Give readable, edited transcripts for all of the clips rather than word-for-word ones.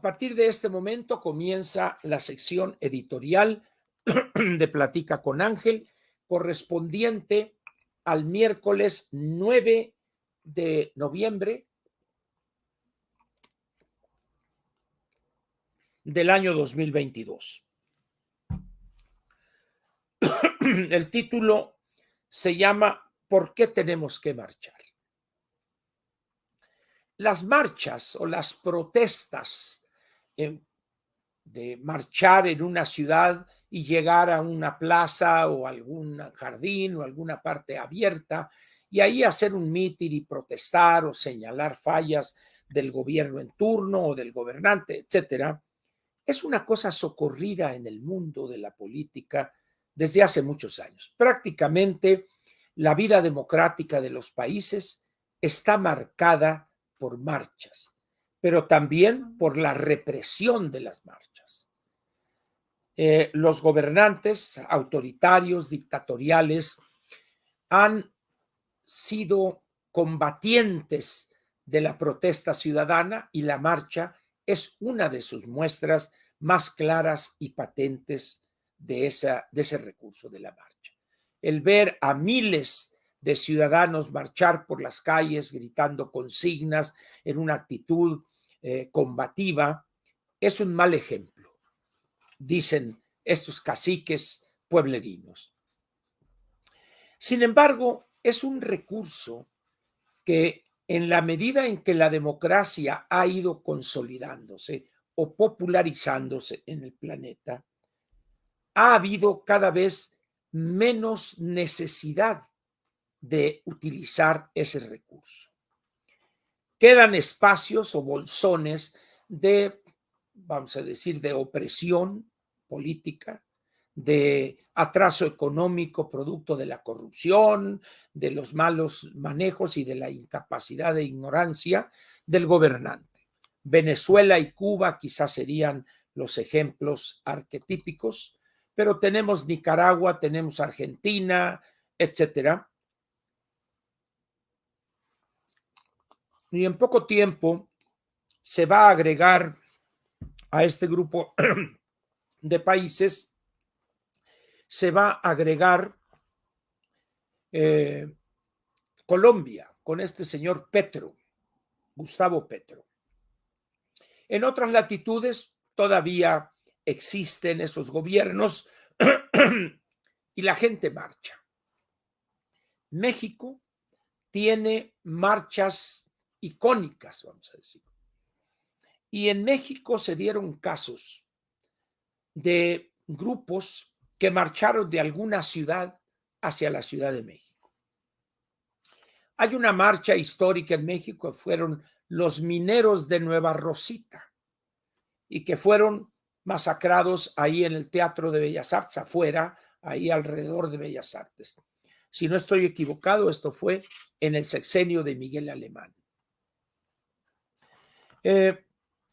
partir de este momento comienza la sección editorial de Platica con Ángel, correspondiente al miércoles 9 de noviembre del año 2022. El título se llama ¿Por qué tenemos que marchar? Las marchas o las protestas de marchar en una ciudad y llegar a una plaza o algún jardín o alguna parte abierta y ahí hacer un mitin y protestar o señalar fallas del gobierno en turno o del gobernante, etcétera, es una cosa socorrida en el mundo de la política desde hace muchos años. Prácticamente la vida democrática de los países está marcada por marchas, pero también por la represión de las marchas. Los gobernantes autoritarios, dictatoriales, han sido combatientes de la protesta ciudadana y la marcha es una de sus muestras más claras y patentes de ese recurso de la marcha. El ver a miles de ciudadanos marchar por las calles gritando consignas en una actitud combativa es un mal ejemplo, dicen estos caciques pueblerinos. Sin embargo, es un recurso que en la medida en que la democracia ha ido consolidándose o popularizándose en el planeta, ha habido cada vez menos necesidad de utilizar ese recurso. Quedan espacios o bolsones de, vamos a decir, de opresión política, de atraso económico producto de la corrupción, de los malos manejos y de la incapacidad e ignorancia del gobernante. Venezuela y Cuba quizás serían los ejemplos arquetípicos, pero tenemos Nicaragua, tenemos Argentina, etcétera. Y en poco tiempo se va a agregar a este grupo de países, se va a agregar Colombia con este señor Petro, Gustavo Petro. En otras latitudes todavía existen esos gobiernos y la gente marcha. México tiene marchas icónicas, vamos a decir. Y en México se dieron casos de grupos que marcharon de alguna ciudad hacia la Ciudad de México. Hay una marcha histórica en México, fueron los mineros de Nueva Rosita y que fueron masacrados ahí en el Teatro de Bellas Artes, afuera, ahí alrededor de Bellas Artes. Si no estoy equivocado, esto fue en el sexenio de Miguel Alemán.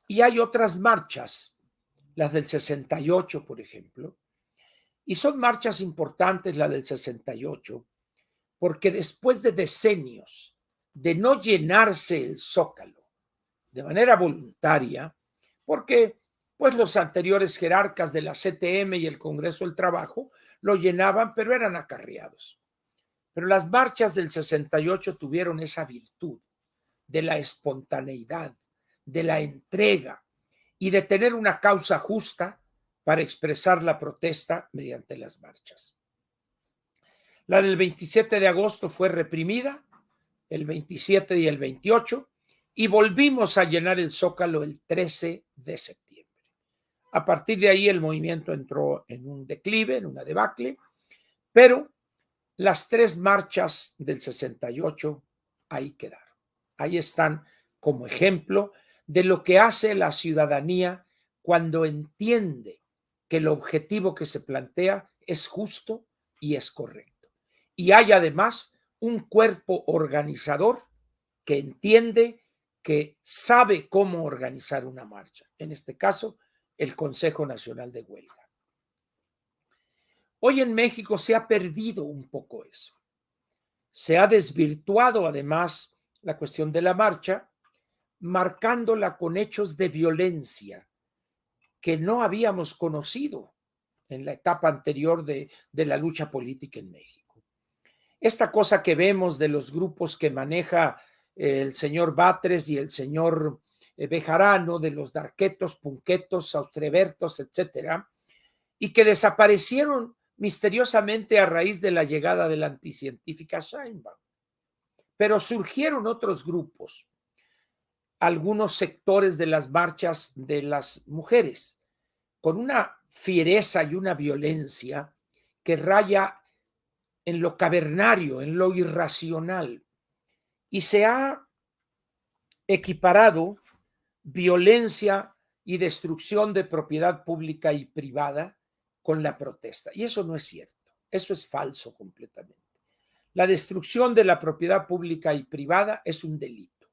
Y hay otras marchas, las del 68, por ejemplo, y son marchas importantes, la del 68, porque después de decenios de no llenarse el Zócalo de manera voluntaria, porque pues los anteriores jerarcas de la CTM y el Congreso del Trabajo lo llenaban, pero eran acarreados. Pero las marchas del 68 tuvieron esa virtud de la espontaneidad, de la entrega y de tener una causa justa para expresar la protesta mediante las marchas. La del 27 de agosto fue reprimida, el 27 y el 28, y volvimos a llenar el Zócalo el 13 de septiembre. A partir de ahí el movimiento entró en un declive, en una debacle, pero las tres marchas del 68 ahí quedaron. Ahí están como ejemplo de lo que hace la ciudadanía cuando entiende que el objetivo que se plantea es justo y es correcto. Y hay además un cuerpo organizador que entiende, que sabe cómo organizar una marcha. En este caso, el Consejo Nacional de Huelga. Hoy en México se ha perdido un poco eso. Se ha desvirtuado además la cuestión de la marcha, marcándola con hechos de violencia que no habíamos conocido en la etapa anterior de la lucha política en México. Esta cosa que vemos de los grupos que maneja el señor Batres y el señor Bejarano, de los darquetos, punquetos, austrebertos, etcétera, y que desaparecieron misteriosamente a raíz de la llegada de la anticientífica Sheinbaum. Pero surgieron otros grupos, algunos sectores de las marchas de las mujeres, con una fiereza y una violencia que raya en lo cavernario, en lo irracional, y se ha equiparado violencia y destrucción de propiedad pública y privada con la protesta. Y eso no es cierto, eso es falso completamente. La destrucción de la propiedad pública y privada es un delito.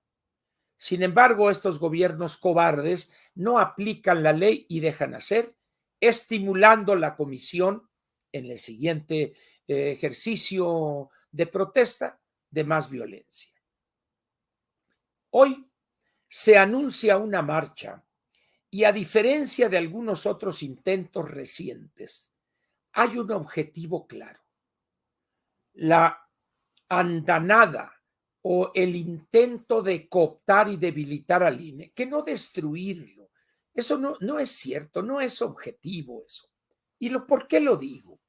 Sin embargo, estos gobiernos cobardes no aplican la ley y dejan hacer, estimulando la comisión en el siguiente ejercicio de protesta de más violencia. Hoy se anuncia una marcha y, a diferencia de algunos otros intentos recientes, hay un objetivo claro: la andanada o el intento de cooptar y debilitar al INE, que no destruirlo. Eso no es cierto, no es objetivo eso. ¿Por qué lo digo?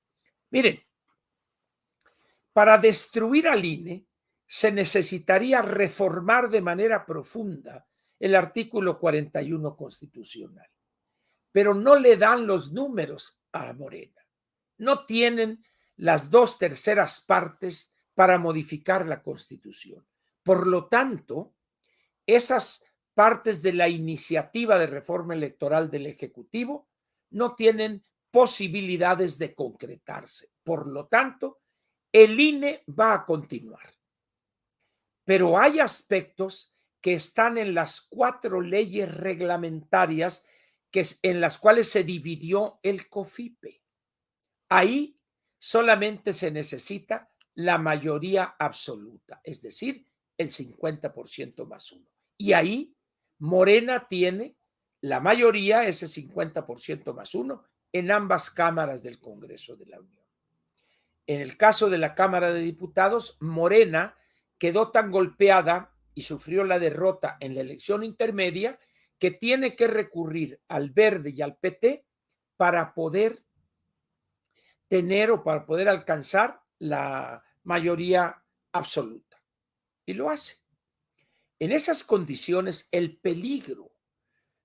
Miren, para destruir al INE se necesitaría reformar de manera profunda el artículo 41 constitucional, pero no le dan los números a Morena. No tienen las 2/3 partes para modificar la Constitución. Por lo tanto, esas partes de la iniciativa de reforma electoral del Ejecutivo no tienen posibilidades de concretarse. Por lo tanto, el INE va a continuar. Pero hay aspectos que están en las 4 leyes reglamentarias en las cuales se dividió el COFIPE. Ahí solamente se necesita la mayoría absoluta, es decir, el 50% más 1. Y ahí Morena tiene la mayoría, ese 50% más 1, en ambas cámaras del Congreso de la Unión. En el caso de la Cámara de Diputados, Morena quedó tan golpeada y sufrió la derrota en la elección intermedia que tiene que recurrir al Verde y al PT para poder tener o para poder alcanzar la mayoría absoluta. Y lo hace. En esas condiciones, el peligro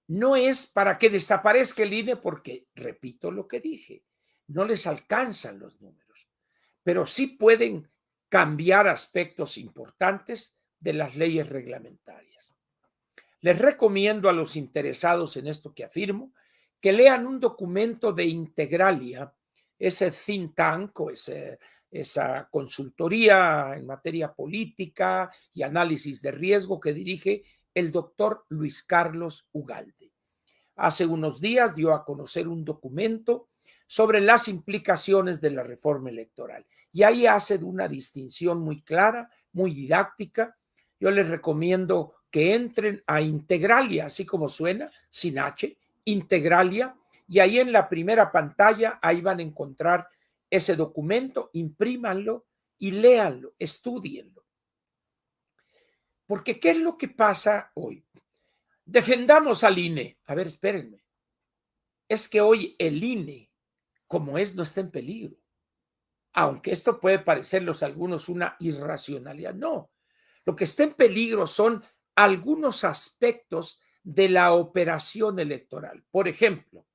no es para que desaparezca el INE, porque, repito lo que dije, no les alcanzan los números, pero sí pueden cambiar aspectos importantes de las leyes reglamentarias. Les recomiendo a los interesados en esto que afirmo que lean un documento de Integralia, ese think tank o esa consultoría en materia política y análisis de riesgo que dirige el doctor Luis Carlos Ugalde. Hace unos días dio a conocer un documento sobre las implicaciones de la reforma electoral y ahí hace una distinción muy clara, muy didáctica. Yo les recomiendo que entren a Integralia, así como suena, sin H, Integralia, y ahí en la primera pantalla, ahí van a encontrar ese documento, imprímanlo y léanlo, estúdienlo. Porque ¿qué es lo que pasa hoy? Defendamos al INE. A ver, espérenme. Es que hoy el INE, como es, no está en peligro. Aunque esto puede parecerlos a algunos una irracionalidad, no. Lo que está en peligro son algunos aspectos de la operación electoral. Por ejemplo,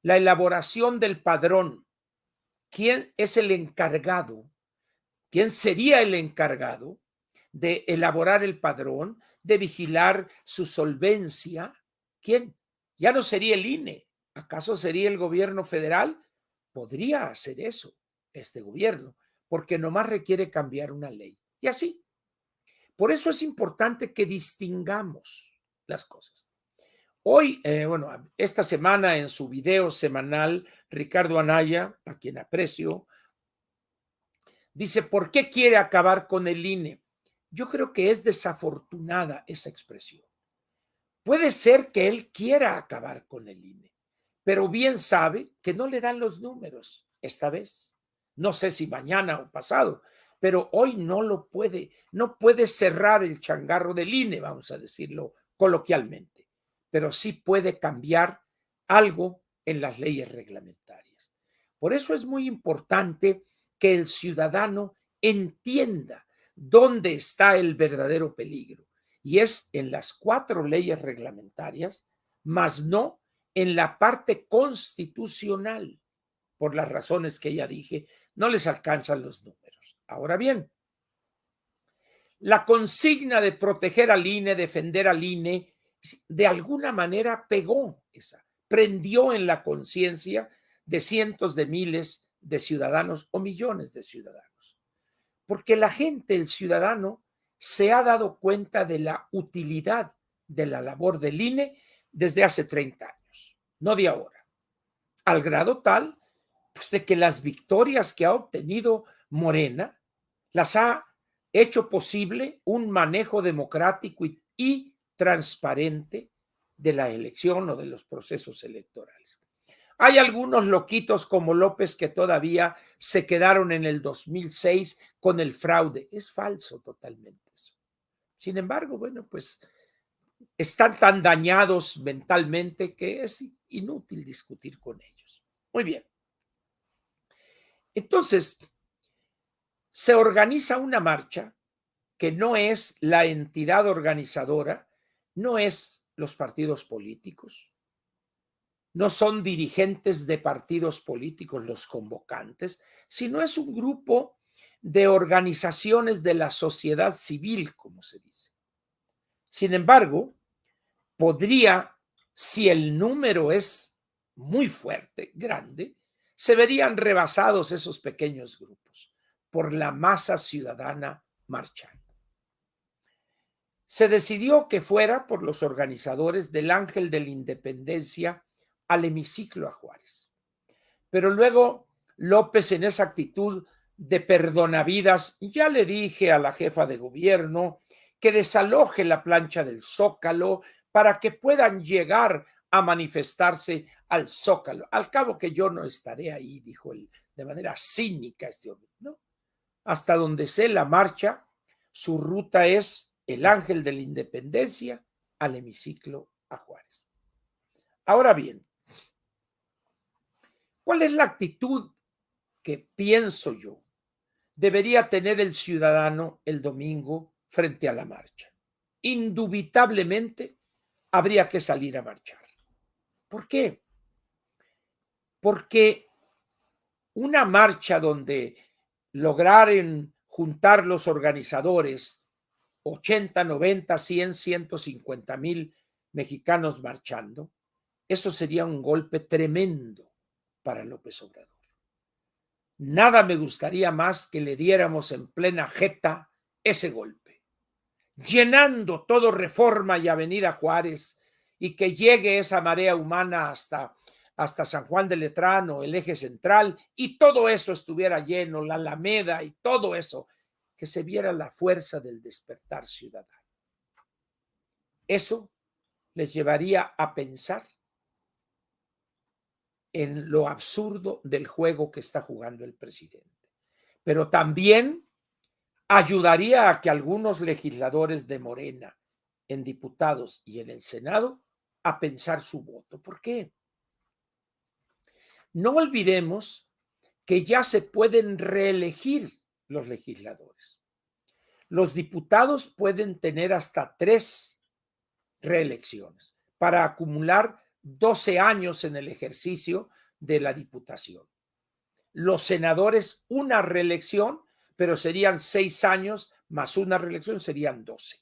la elaboración del padrón. ¿Quién es el encargado? ¿Quién sería el encargado de elaborar el padrón, de vigilar su solvencia? ¿Quién? Ya no sería el INE. ¿Acaso sería el gobierno federal? Podría hacer eso este gobierno, porque nomás requiere cambiar una ley. Y así. Por eso es importante que distingamos las cosas. Hoy, esta semana en su video semanal, Ricardo Anaya, a quien aprecio, dice: ¿por qué quiere acabar con el INE? Yo creo que es desafortunada esa expresión. Puede ser que él quiera acabar con el INE, pero bien sabe que no le dan los números esta vez. No sé si mañana o pasado, pero hoy no puede cerrar el changarro del INE, vamos a decirlo coloquialmente, pero sí puede cambiar algo en las leyes reglamentarias. Por eso es muy importante que el ciudadano entienda dónde está el verdadero peligro, y es en las 4 leyes reglamentarias, más no en la parte constitucional. Por las razones que ya dije, no les alcanzan los números. Ahora bien, la consigna de proteger al INE, defender al INE, de alguna manera prendió en la conciencia de cientos de miles de ciudadanos o millones de ciudadanos. Porque la gente, el ciudadano, se ha dado cuenta de la utilidad de la labor del INE desde hace 30 años, no de ahora, al grado tal pues, de que las victorias que ha obtenido Morena las ha hecho posible un manejo democrático y transparente de la elección o de los procesos electorales. Hay algunos loquitos como López que todavía se quedaron en el 2006 con el fraude. Es falso totalmente eso. Sin embargo, bueno, pues están tan dañados mentalmente que es inútil discutir con ellos. Muy bien. Entonces, se organiza una marcha que no es la entidad organizadora, no es los partidos políticos, no son dirigentes de partidos políticos los convocantes, sino es un grupo de organizaciones de la sociedad civil, como se dice. Sin embargo, podría, si el número es muy fuerte, grande, se verían rebasados esos pequeños grupos por la masa ciudadana marchando. Se decidió que fuera por los organizadores del Ángel de la Independencia al hemiciclo a Juárez. Pero luego López, en esa actitud de perdonavidas, ya le dije a la jefa de gobierno que desaloje la plancha del Zócalo para que puedan llegar a manifestarse al Zócalo. Al cabo que yo no estaré ahí, dijo él de manera cínica este hombre, ¿no? Hasta donde sé la marcha, su ruta es el Ángel de la Independencia al hemiciclo a Juárez. Ahora bien, ¿cuál es la actitud que pienso yo debería tener el ciudadano el domingo frente a la marcha? Indubitablemente habría que salir a marchar. ¿Por qué? Porque una marcha donde lograren juntar los organizadores 80, 90, 100, 150 mil mexicanos marchando, eso sería un golpe tremendo para López Obrador. Nada me gustaría más que le diéramos en plena jeta ese golpe, llenando todo Reforma y Avenida Juárez, y que llegue esa marea humana hasta San Juan de Letrán o el eje central, y todo eso estuviera lleno, la Alameda y todo eso, que se viera la fuerza del despertar ciudadano. Eso les llevaría a pensar en lo absurdo del juego que está jugando el presidente. Pero también ayudaría a que algunos legisladores de Morena, en diputados y en el Senado, a pensar su voto. ¿Por qué? No olvidemos que ya se pueden reelegir los legisladores. Los diputados pueden tener hasta 3 reelecciones para acumular 12 años en el ejercicio de la diputación. Los senadores, una reelección, pero serían 6 años más una reelección, serían 12.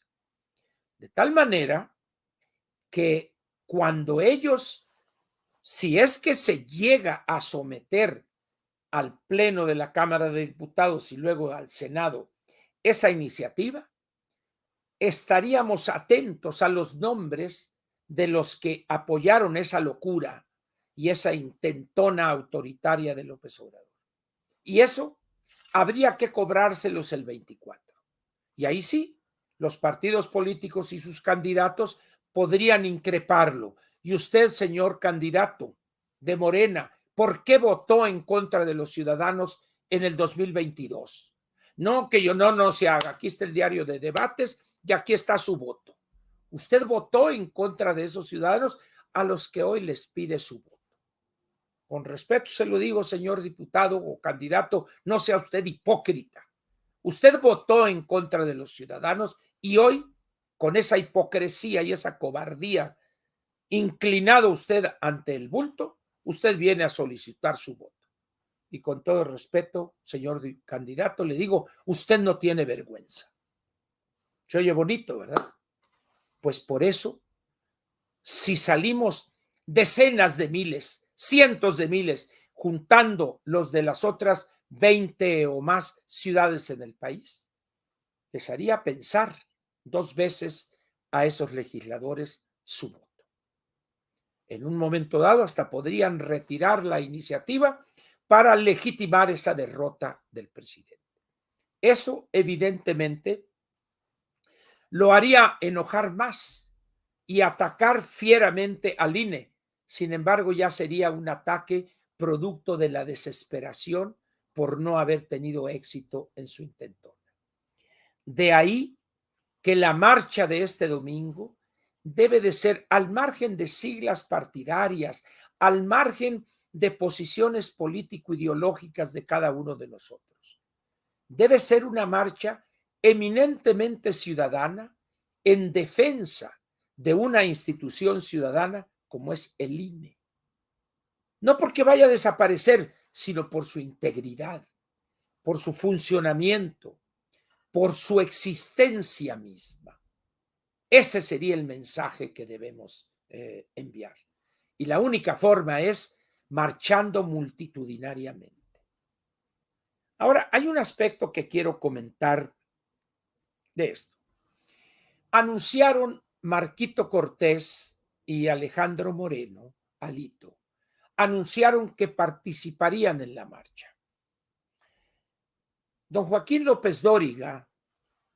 De tal manera que cuando ellos, si es que se llega a someter al Pleno de la Cámara de Diputados y luego al Senado esa iniciativa, estaríamos atentos a los nombres de los que apoyaron esa locura y esa intentona autoritaria de López Obrador. Y eso habría que cobrárselos el 24. Y ahí sí, los partidos políticos y sus candidatos podrían increparlo. Y usted, señor candidato de Morena, ¿por qué votó en contra de los ciudadanos en el 2022? No, que yo no se haga. Aquí está el diario de debates y aquí está su voto. Usted votó en contra de esos ciudadanos a los que hoy les pide su voto. Con respeto se lo digo, señor diputado o candidato, no sea usted hipócrita. Usted votó en contra de los ciudadanos y hoy, con esa hipocresía y esa cobardía, inclinado usted ante el bulto, usted viene a solicitar su voto. Y con todo respeto, señor candidato, le digo, usted no tiene vergüenza. Se oye bonito, ¿verdad? Pues por eso, si salimos decenas de miles, cientos de miles, juntando los de las otras 20 o más ciudades en el país, les haría pensar 2 veces a esos legisladores su voto. En un momento dado hasta podrían retirar la iniciativa para legitimar esa derrota del presidente. Eso evidentemente lo haría enojar más y atacar fieramente al INE. Sin embargo, ya sería un ataque producto de la desesperación por no haber tenido éxito en su intentona. De ahí que la marcha de este domingo debe de ser al margen de siglas partidarias, al margen de posiciones político-ideológicas de cada uno de nosotros. Debe ser una marcha eminentemente ciudadana en defensa de una institución ciudadana como es el INE. No porque vaya a desaparecer, sino por su integridad, por su funcionamiento, por su existencia misma. Ese sería el mensaje que debemos enviar. Y la única forma es marchando multitudinariamente. Ahora, hay un aspecto que quiero comentar de esto. Anunciaron Marquito Cortés y Alejandro Moreno, Alito, anunciaron que participarían en la marcha. Don Joaquín López Dóriga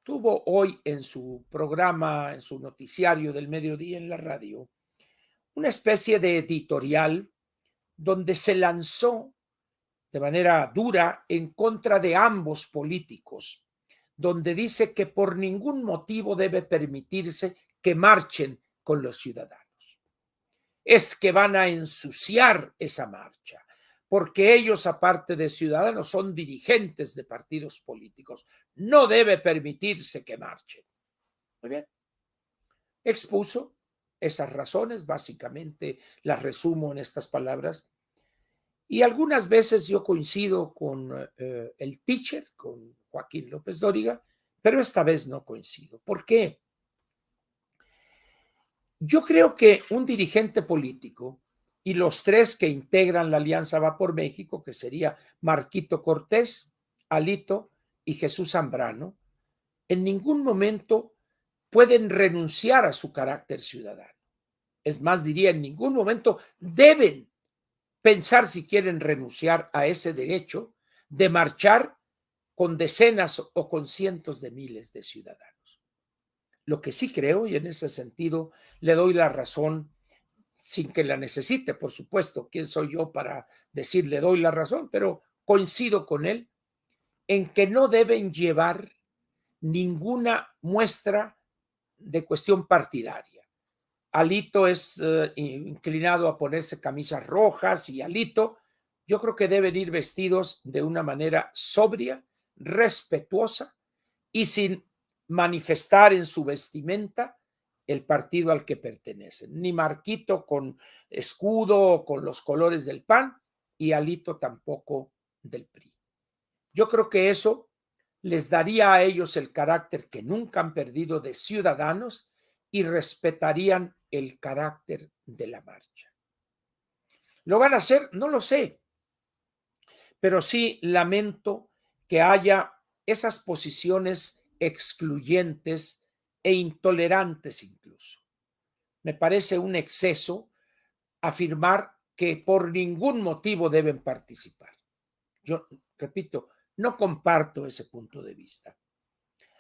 tuvo hoy en su programa, en su noticiario del mediodía en la radio, una especie de editorial donde se lanzó de manera dura en contra de ambos políticos, donde dice que por ningún motivo debe permitirse que marchen con los ciudadanos. Es que van a ensuciar esa marcha, porque ellos, aparte de ciudadanos, son dirigentes de partidos políticos. No debe permitirse que marchen. Muy bien. Expuso esas razones, básicamente las resumo en estas palabras. Y algunas veces yo coincido con el teacher, con Joaquín López Dóriga, pero esta vez no coincido. ¿Por qué? Yo creo que un dirigente político y los 3 que integran la Alianza Va por México, que sería Marquito Cortés, Alito y Jesús Zambrano, en ningún momento pueden renunciar a su carácter ciudadano. Es más, diría, en ningún momento deben pensar si quieren renunciar a ese derecho de marchar con decenas o con cientos de miles de ciudadanos. Lo que sí creo, y en ese sentido le doy la razón sin que la necesite, por supuesto, ¿quién soy yo para decir le doy la razón? Pero coincido con él en que no deben llevar ninguna muestra de cuestión partidaria. Alito es inclinado a ponerse camisas rojas y Alito, yo creo que deben ir vestidos de una manera sobria, respetuosa y sin manifestar en su vestimenta el partido al que pertenecen. Ni Marquito con escudo o con los colores del PAN y Alito tampoco del PRI. Yo creo que eso les daría a ellos el carácter que nunca han perdido de ciudadanos y respetarían el carácter de la marcha. ¿Lo van a hacer? No lo sé, pero sí lamento que haya esas posiciones excluyentes e intolerantes incluso. Me parece un exceso afirmar que por ningún motivo deben participar. Yo repito, no comparto ese punto de vista.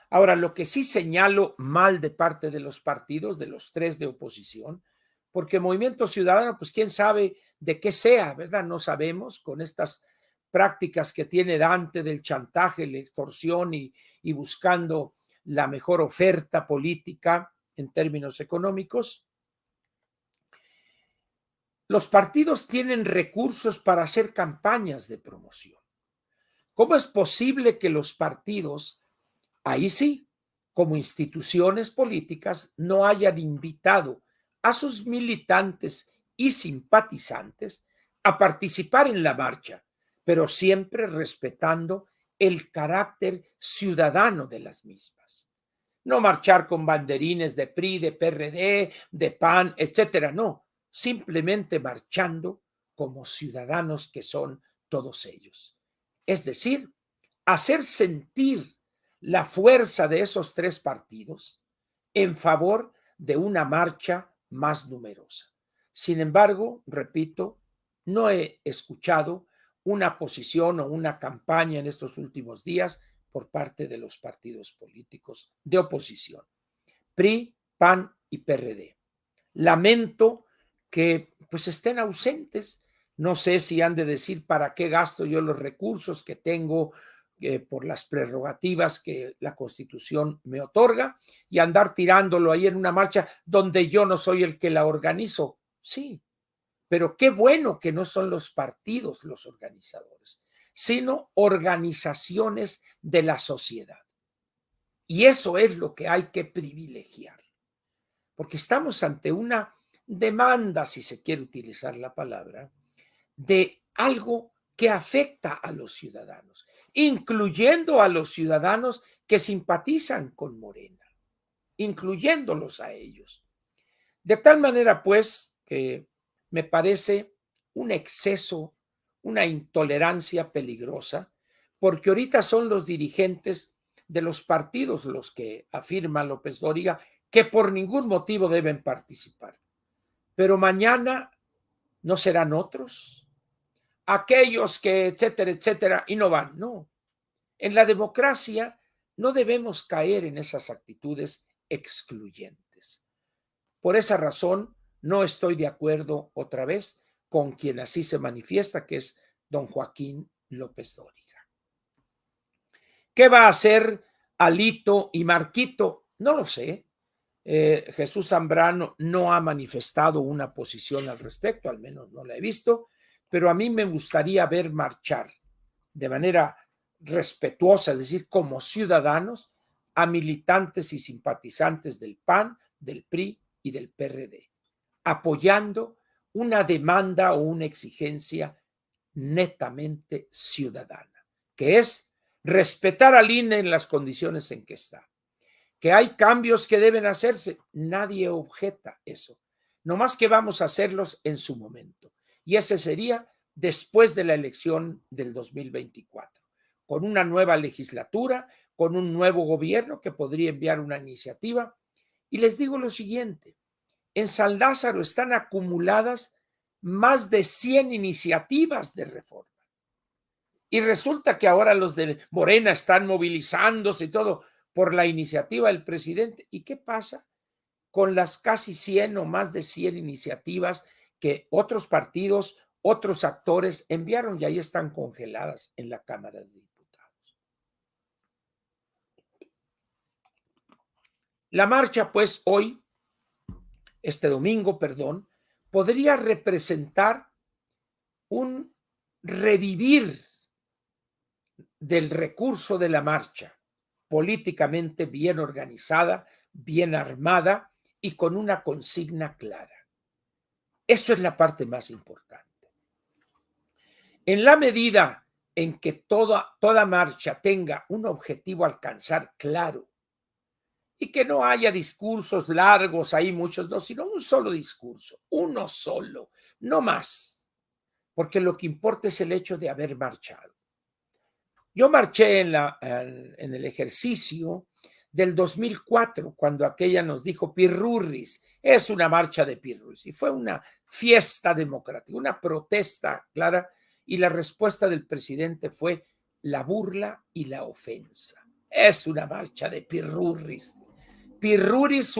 Ahora, lo que sí señalo mal de parte de los partidos, de los tres de oposición, porque Movimiento Ciudadano, pues quién sabe de qué sea, ¿verdad? No sabemos, con estas prácticas que tiene Dante del chantaje, la extorsión y buscando la mejor oferta política en términos económicos. Los partidos tienen recursos para hacer campañas de promoción. ¿Cómo es posible que los partidos, ahí sí, como instituciones políticas, no hayan invitado a sus militantes y simpatizantes a participar en la marcha, pero siempre respetando el carácter ciudadano de las mismas? No marchar con banderines de PRI, de PRD, de PAN, etcétera, no, simplemente marchando como ciudadanos que son todos ellos. Es decir, hacer sentir la fuerza de esos tres partidos en favor de una marcha más numerosa. Sin embargo, repito, no he escuchado una posición o una campaña en estos últimos días por parte de los partidos políticos de oposición, PRI, PAN y PRD. Lamento que pues estén ausentes. No sé si han de decir para qué gasto yo los recursos que tengo por las prerrogativas que la Constitución me otorga y andar tirándolo ahí en una marcha donde yo no soy el que la organizo. Sí, pero qué bueno que no son los partidos los organizadores, sino organizaciones de la sociedad. Y eso es lo que hay que privilegiar, porque estamos ante una demanda, si se quiere utilizar la palabra, de algo que afecta a los ciudadanos, incluyendo a los ciudadanos que simpatizan con Morena, incluyéndolos a ellos. De tal manera, pues, que me parece un exceso, una intolerancia peligrosa, porque ahorita son los dirigentes de los partidos los que afirma López Dóriga que por ningún motivo deben participar. Pero mañana no serán otros, aquellos que, etcétera, etcétera, y no van. No. En la democracia no debemos caer en esas actitudes excluyentes. Por esa razón, no estoy de acuerdo otra vez con quien así se manifiesta, que es don Joaquín López Dóriga. ¿Qué va a hacer Alito y Marquito? No lo sé. Jesús Zambrano no ha manifestado una posición al respecto, al menos no la he visto, pero a mí me gustaría ver marchar de manera respetuosa, es decir, como ciudadanos, a militantes y simpatizantes del PAN, del PRI y del PRD, apoyando una demanda o una exigencia netamente ciudadana, que es respetar al INE en las condiciones en que está. Que hay cambios que deben hacerse, nadie objeta eso, no más que vamos a hacerlos en su momento. Y ese sería después de la elección del 2024, con una nueva legislatura, con un nuevo gobierno que podría enviar una iniciativa. Y les digo lo siguiente, en San Lázaro están acumuladas más de 100 iniciativas de reforma. Y resulta que ahora los de Morena están movilizándose y todo por la iniciativa del presidente. ¿Y qué pasa con las casi 100 o más de 100 iniciativas que otros partidos, otros actores enviaron y ahí están congeladas en la Cámara de Diputados? La marcha, pues, hoy, este domingo, perdón, podría representar un revivir del recurso de la marcha, políticamente bien organizada, bien armada y con una consigna clara. Eso es la parte más importante. En la medida en que toda marcha tenga un objetivo a alcanzar claro y que no haya discursos largos, ahí muchos no, sino un solo discurso, uno solo, no más, porque lo que importa es el hecho de haber marchado. Yo marché en el ejercicio del 2004, cuando aquella nos dijo Pirurris, es una marcha de Pirurris, y fue una fiesta democrática, una protesta clara, y la respuesta del presidente fue la burla y la ofensa. Es una marcha de pirurris. Pirurris,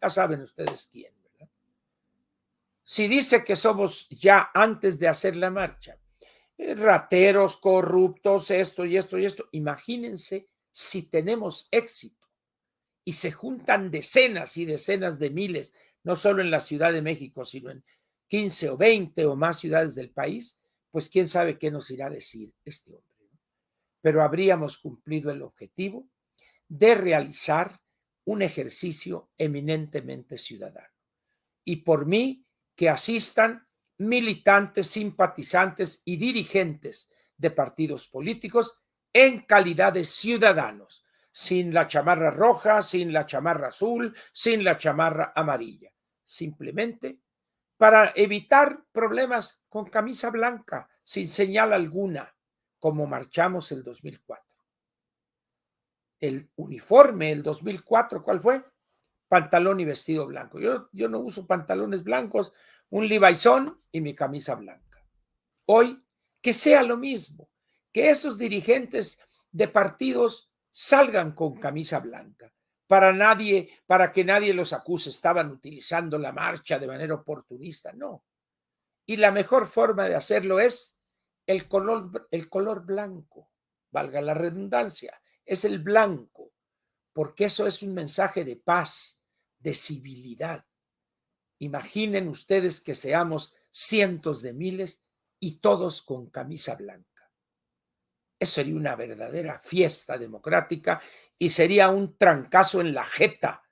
ya saben ustedes quién, ¿verdad? Si dice que somos ya antes de hacer la marcha, rateros, corruptos, esto y esto y esto, imagínense si tenemos éxito y se juntan decenas y decenas de miles, no solo en la Ciudad de México, sino en 15 o 20 o más ciudades del país, pues quién sabe qué nos irá a decir este hombre. Pero habríamos cumplido el objetivo de realizar un ejercicio eminentemente ciudadano. Y por mí, que asistan militantes, simpatizantes y dirigentes de partidos políticos en calidad de ciudadanos, sin la chamarra roja, sin la chamarra azul, sin la chamarra amarilla, simplemente para evitar problemas con camisa blanca, sin señal alguna, como marchamos el 2004. El uniforme, el 2004, ¿cuál fue? Pantalón y vestido blanco. Yo no uso pantalones blancos, un Levi'són y mi camisa blanca. Hoy, que sea lo mismo, que esos dirigentes de partidos salgan con camisa blanca, para que nadie los acuse, estaban utilizando la marcha de manera oportunista, no. Y la mejor forma de hacerlo es el color blanco, valga la redundancia, es el blanco, porque eso es un mensaje de paz, de civilidad. Imaginen ustedes que seamos cientos de miles y todos con camisa blanca. Eso sería una verdadera fiesta democrática y sería un trancazo en la jeta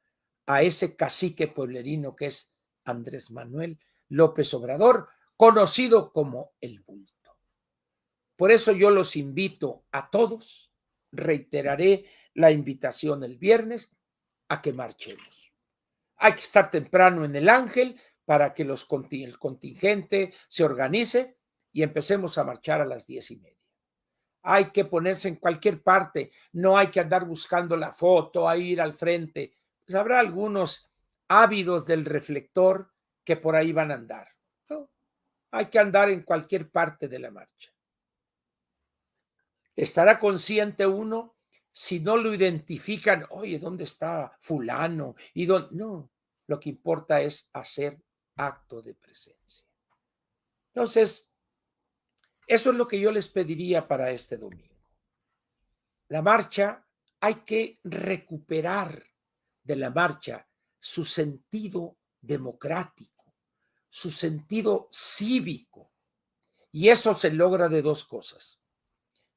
a ese cacique pueblerino que es Andrés Manuel López Obrador, conocido como el Bulto. Por eso yo los invito a todos, reiteraré la invitación el viernes, a que marchemos. Hay que estar temprano en el Ángel para que el contingente se organice y empecemos a marchar a las 10:30. Hay que ponerse en cualquier parte, no hay que andar buscando la foto, a ir al frente. Pues habrá algunos ávidos del reflector que por ahí van a andar, ¿no? Hay que andar en cualquier parte de la marcha. ¿Estará consciente uno si no lo identifican? Oye, ¿dónde está fulano? ¿Y dónde? No, lo que importa es hacer acto de presencia. Entonces, eso es lo que yo les pediría para este domingo. La marcha, hay que recuperar de la marcha su sentido democrático, su sentido cívico. Y eso se logra de dos cosas: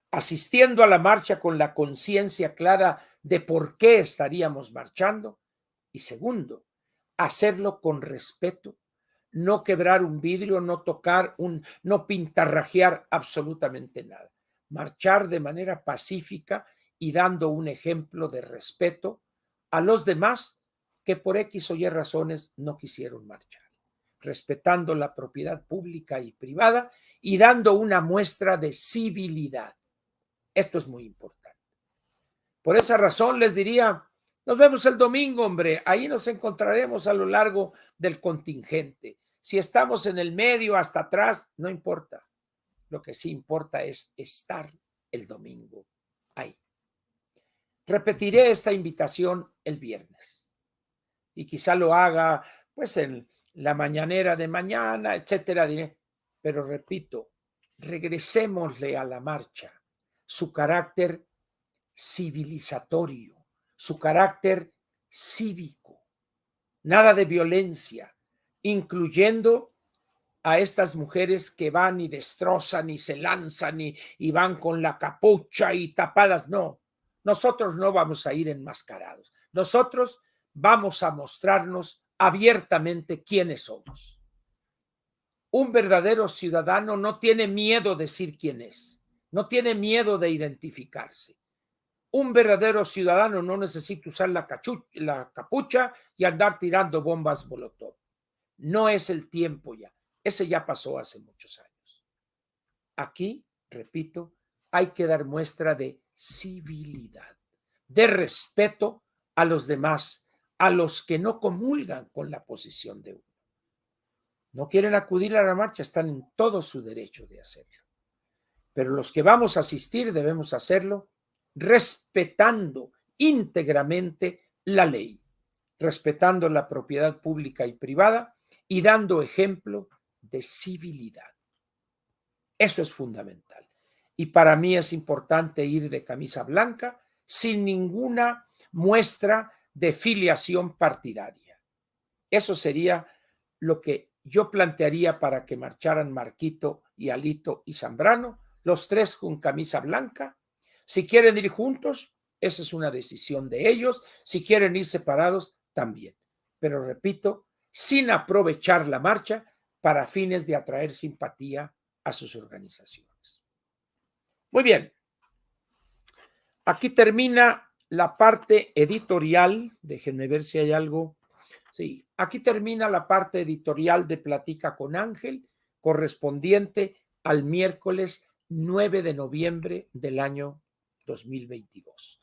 asistiendo a la marcha con la conciencia clara de por qué estaríamos marchando, y segundo, hacerlo con respeto, no quebrar un vidrio, no tocar no pintarrajear absolutamente nada, marchar de manera pacífica y dando un ejemplo de respeto a los demás que por X o Y razones no quisieron marchar, respetando la propiedad pública y privada y dando una muestra de civilidad. Esto es muy importante. Por esa razón les diría, nos vemos el domingo, hombre. Ahí nos encontraremos a lo largo del contingente. Si estamos en el medio, hasta atrás, no importa. Lo que sí importa es estar el domingo ahí. Repetiré esta invitación el viernes y quizá lo haga pues en la mañanera de mañana, etcétera. Pero repito, regresémosle a la marcha su carácter civilizatorio, su carácter cívico, nada de violencia, incluyendo a estas mujeres que van y destrozan y se lanzan y van con la capucha y tapadas. No, nosotros no vamos a ir enmascarados. Nosotros vamos a mostrarnos abiertamente quiénes somos. Un verdadero ciudadano no tiene miedo de decir quién es, no tiene miedo de identificarse. Un verdadero ciudadano no necesita usar la capucha y andar tirando bombas Molotov. No es el tiempo ya. Ese ya pasó hace muchos años. Aquí, repito, hay que dar muestra de civilidad, de respeto a los demás, a los que no comulgan con la posición de uno. No quieren acudir a la marcha, están en todo su derecho de hacerlo. Pero los que vamos a asistir debemos hacerlo respetando íntegramente la ley, respetando la propiedad pública y privada y dando ejemplo de civilidad. Eso es fundamental. Y para mí es importante ir de camisa blanca sin ninguna muestra de filiación partidaria. Eso sería lo que yo plantearía para que marcharan Marquito y Alito y Zambrano, los tres con camisa blanca. Si quieren ir juntos, esa es una decisión de ellos. Si quieren ir separados, también. Pero repito, sin aprovechar la marcha para fines de atraer simpatía a sus organizaciones. Muy bien. Aquí termina la parte editorial. Déjenme ver si hay algo. Sí, aquí termina la parte editorial de Platica con Ángel, correspondiente al miércoles 9 de noviembre del año 2022.